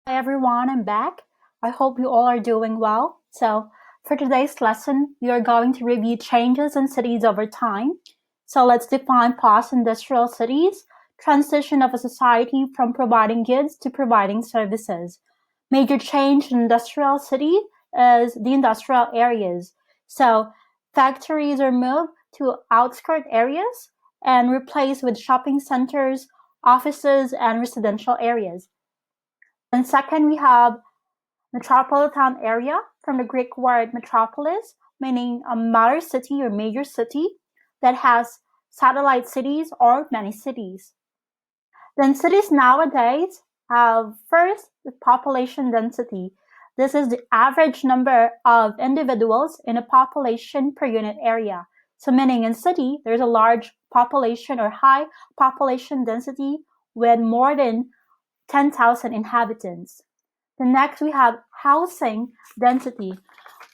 Hi everyone, I'm back. I hope you all are doing well. For today's lesson, we are going to review changes in cities over time. Let's define post-industrial cities, transition of a society from providing goods to providing services. Major change in industrial city is the industrial areas. So, factories are moved to outskirt areas and replaced with shopping centers, offices, and residential areas. And second, we have metropolitan area from the Greek word metropolis, meaning a major city or major city that has satellite cities or many cities. Then cities nowadays have first the population density. This is the average number of individuals in a population per unit area. So meaning in city, there's a large population or high population density with more than 10,000 inhabitants. The next we have housing density,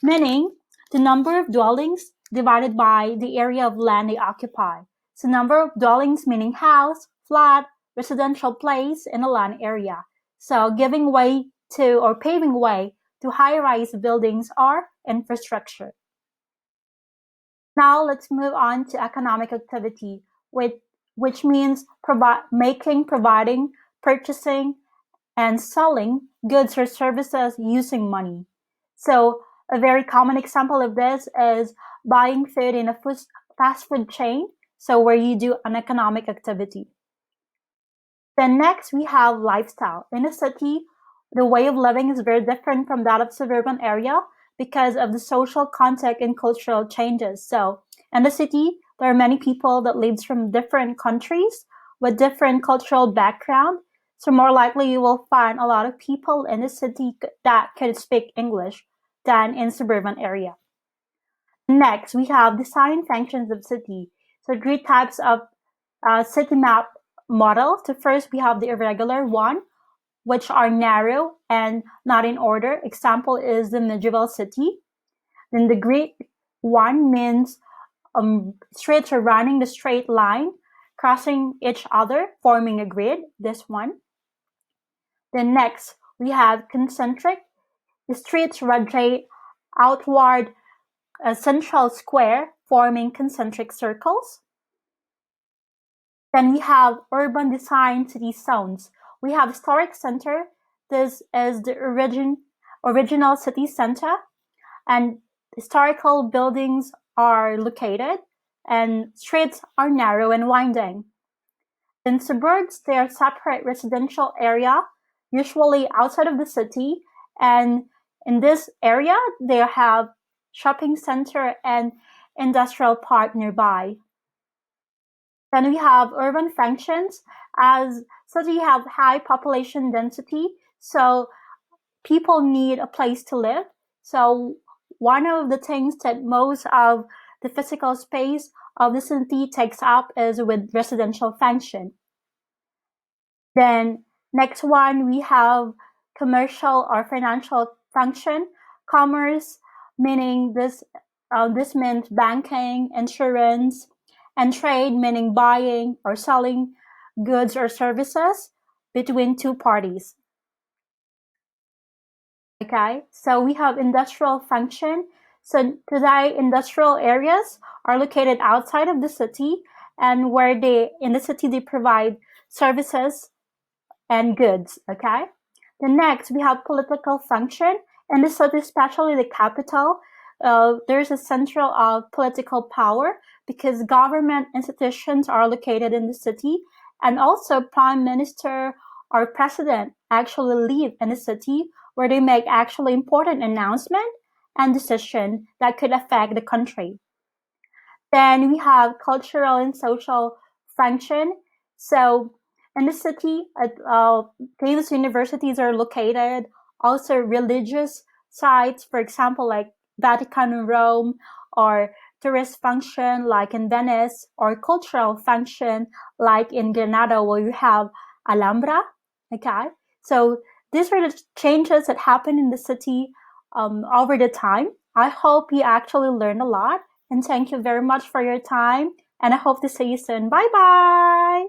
meaning the number of dwellings divided by the area of land they occupy. So number of dwellings meaning house, flat, residential place in a land area. So giving way to or paving way to high-rise buildings or infrastructure. Now let's move on to economic activity, which means providing, purchasing, and selling goods or services using money. So a very common example of this is buying food in a fast food chain, so where you do an economic activity. Then next we have lifestyle. In a city, the way of living is very different from that of suburban area because of the social context and cultural changes. So in the city, there are many people that lives from different countries with different cultural background. So more likely you will find a lot of people in the city that can speak English than in suburban area. Next, we have design functions of city. So three types of city map model. So first, we have the irregular one, which are narrow and not in order. Example is the medieval city. Then the grid one means streets are running the straight line, crossing each other, forming a grid. This one. Then next, we have concentric. The streets rotate outward a central square, forming concentric circles. Then we have urban design city zones. We have historic center. This is the original city center, and historical buildings are located, and streets are narrow and winding. In suburbs, they are separate residential area, usually outside of the city, and in this area, they have shopping center and industrial park nearby. Then we have urban functions. As cities have high population density, so people need a place to live. So one of the things that most of the physical space of the city takes up is with residential function. Then next one, we have commercial or financial function. Commerce, meaning this means banking, insurance, and trade, meaning buying or selling goods or services between two parties. Okay, so we have industrial function. So today, industrial areas are located outside of the city, and where in the city they provide services and goods. Okay. The next, we have political function, and this is especially the capital. There's a central political power because government institutions are located in the city, and also prime minister or president actually live in the city where they make actually important announcement and decision that could affect the country. Then we have cultural and social function. So in the city, famous universities are located. Also religious sites, for example, like Vatican in Rome, or tourist function like in Venice, or cultural function like in Granada where you have Alhambra. Okay, so these are the changes that happen in the city over the time. I hope you actually learned a lot, and thank you very much for your time, and I hope to see you soon. Bye bye!